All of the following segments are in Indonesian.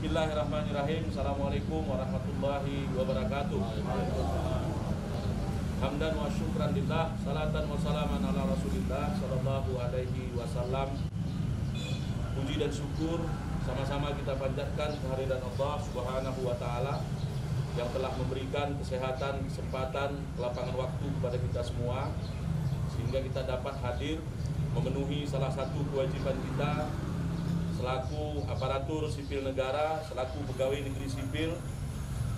Bismillahirrahmanirrahim. Assalamualaikum warahmatullahi wabarakatuh. Hamdan wa syukran lillah, salatan wa salaman ala rasulillah sallallahu alaihi wasallam. Puji dan syukur sama-sama kita panjatkan kehadiran Allah subhanahu wa ta'ala yang telah memberikan kesehatan, kesempatan, kelapangan waktu kepada kita semua, sehingga kita dapat hadir memenuhi salah satu kewajiban kita selaku aparatur sipil negara, selaku pegawai negeri sipil,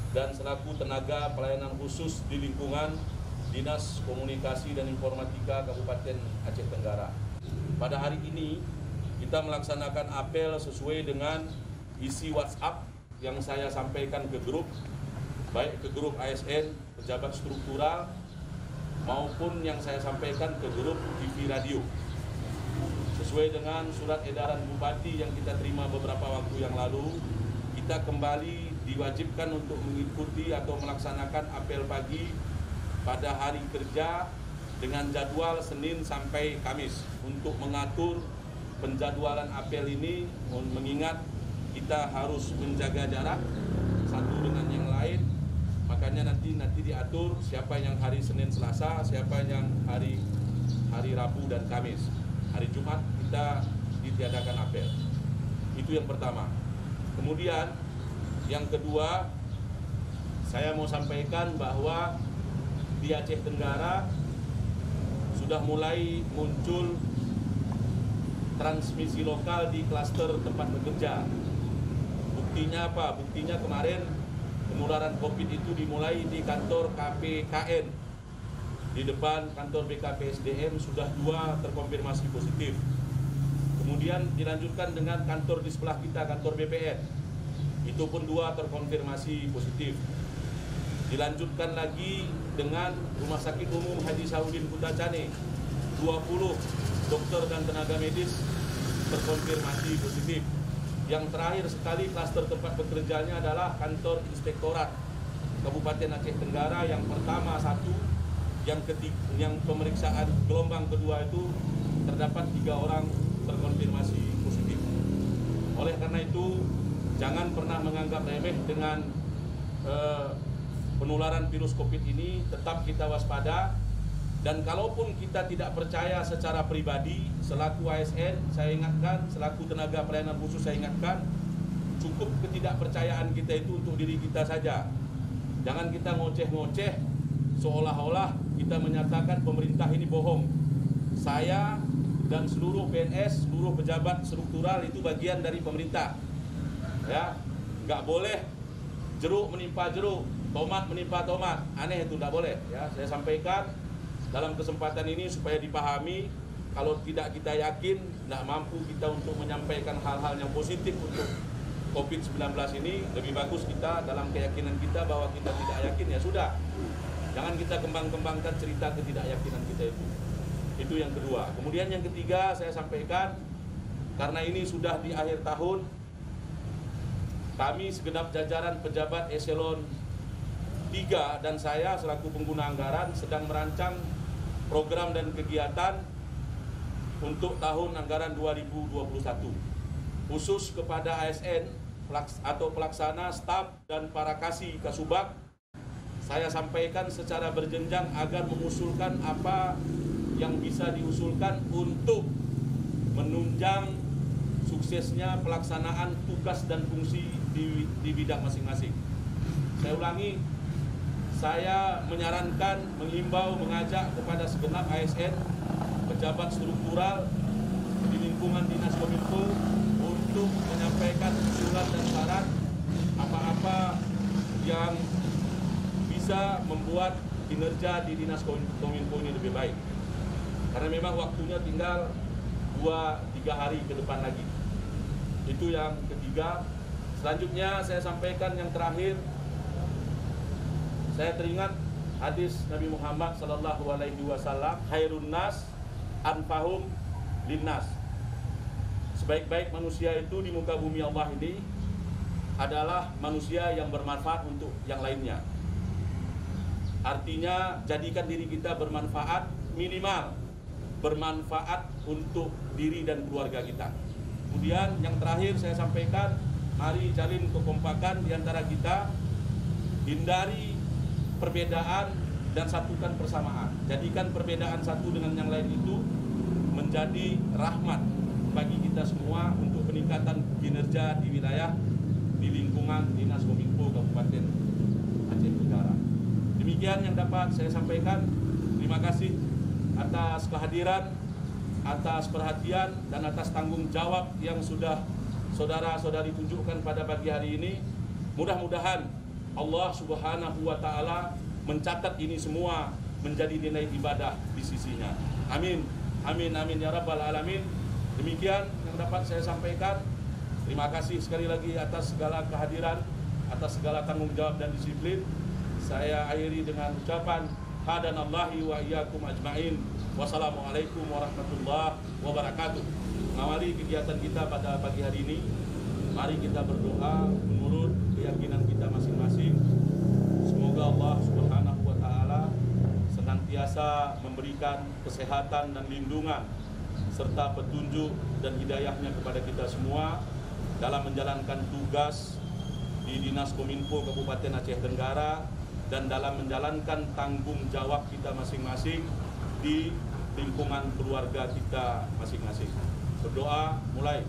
dan selaku tenaga pelayanan khusus di lingkungan Dinas Komunikasi dan Informatika Kabupaten Aceh Tenggara. Pada hari ini kita melaksanakan apel sesuai dengan isi WhatsApp yang saya sampaikan ke grup, baik ke grup ASN, pejabat struktural, maupun yang saya sampaikan ke grup TV radio. Sesuai dengan surat edaran Bupati yang kita terima beberapa waktu yang lalu, kita kembali diwajibkan untuk mengikuti atau melaksanakan apel pagi pada hari kerja dengan jadwal Senin sampai Kamis untuk mengatur penjadwalan apel ini, mengingat kita harus menjaga jarak satu dengan yang lain. Makanya nanti diatur siapa yang hari Senin Selasa, siapa yang hari Rabu dan Kamis. Hari Jumat kita ditiadakan apel. Itu yang pertama. Kemudian yang kedua, saya mau sampaikan bahwa di Aceh Tenggara sudah mulai muncul transmisi lokal di klaster tempat bekerja. Buktinya apa? Buktinya kemarin penularan COVID itu dimulai di kantor KPKN. Di depan kantor BKPSDM sudah 2 terkonfirmasi positif. Kemudian dilanjutkan dengan kantor di sebelah kita, kantor BPN. Itu pun 2 terkonfirmasi positif. Dilanjutkan lagi dengan Rumah Sakit Umum Haji Saudin Kutacane. 20 dokter dan tenaga medis terkonfirmasi positif. Yang terakhir sekali klaster tempat bekerjanya adalah kantor Inspektorat Kabupaten Aceh Tenggara, yang pertama 1, yang pemeriksaan gelombang kedua itu terdapat 3 orang terkonfirmasi positif. Oleh karena itu, jangan pernah menganggap remeh dengan penularan virus COVID ini. Tetap kita waspada, dan kalaupun kita tidak percaya secara pribadi, selaku ASN saya ingatkan, selaku tenaga pelayanan khusus saya ingatkan, cukup ketidakpercayaan kita itu untuk diri kita saja. Jangan kita ngoceh-ngoceh seolah-olah kita menyatakan pemerintah ini bohong. Saya dan seluruh PNS, seluruh pejabat struktural itu bagian dari pemerintah. Ya, nggak boleh jeruk menimpa jeruk, tomat menimpa tomat. Aneh itu, nggak boleh. Ya, saya sampaikan dalam kesempatan ini supaya dipahami. Kalau tidak kita yakin, nggak mampu kita untuk menyampaikan hal-hal yang positif untuk COVID-19 ini, lebih bagus kita dalam keyakinan kita bahwa kita tidak yakin, ya sudah. Jangan kita kembang-kembangkan cerita ketidakyakinan kita itu. Itu yang kedua. Kemudian yang ketiga saya sampaikan, karena ini sudah di akhir tahun, kami segenap jajaran pejabat eselon 3 dan saya selaku pengguna anggaran sedang merancang program dan kegiatan untuk tahun anggaran 2021. Khusus kepada ASN atau pelaksana, staf, dan para kasih Kasubag, saya sampaikan secara berjenjang agar mengusulkan apa yang bisa diusulkan untuk menunjang suksesnya pelaksanaan tugas dan fungsi di bidang masing-masing. Saya ulangi, saya menyarankan, menghimbau, mengajak kepada segenap ASN, pejabat struktural di lingkungan Dinas Kominfo untuk menyampaikan usulan dan saran apa-apa yang bisa membuat kinerja di Dinas Kominfo ini lebih baik. Karena memang waktunya tinggal 2-3 hari ke depan lagi. Itu yang ketiga. Selanjutnya saya sampaikan yang terakhir. Saya teringat hadis Nabi Muhammad SAW, khairun nas anfahum linnas. Sebaik-baik manusia itu di muka bumi Allah ini adalah manusia yang bermanfaat untuk yang lainnya. Artinya jadikan diri kita bermanfaat, minimal bermanfaat untuk diri dan keluarga kita. Kemudian yang terakhir saya sampaikan, mari jalin kekompakan di antara kita, hindari perbedaan dan satukan persamaan. Jadikan perbedaan satu dengan yang lain itu menjadi rahmat bagi kita semua untuk peningkatan kinerja di wilayah, di lingkungan Dinas Kominfo Kabupaten Aceh Tenggara. Demikian yang dapat saya sampaikan. Terima kasih atas kehadiran, atas perhatian, dan atas tanggung jawab yang sudah saudara-saudari tunjukkan pada pagi hari ini. Mudah-mudahan Allah Subhanahu wa Ta'ala mencatat ini semua menjadi nilai ibadah di sisinya. Amin. Amin, amin ya rabbal alamin. Demikian yang dapat saya sampaikan. Terima kasih sekali lagi atas segala kehadiran, atas segala tanggung jawab dan disiplin. Saya akhiri dengan ucapan hadanallahi wa iyyakum ajmain. Wassalamualaikum warahmatullahi wabarakatuh. Mengawali kegiatan kita pada pagi hari ini, mari kita berdoa menurut keyakinan kita masing-masing. Semoga Allah Subhanahu wa Ta'ala senantiasa memberikan kesehatan dan lindungan serta petunjuk dan hidayahnya kepada kita semua dalam menjalankan tugas di Dinas Kominfo Kabupaten Aceh Tenggara dan dalam menjalankan tanggung jawab kita masing-masing di lingkungan keluarga kita masing-masing. Berdoa mulai.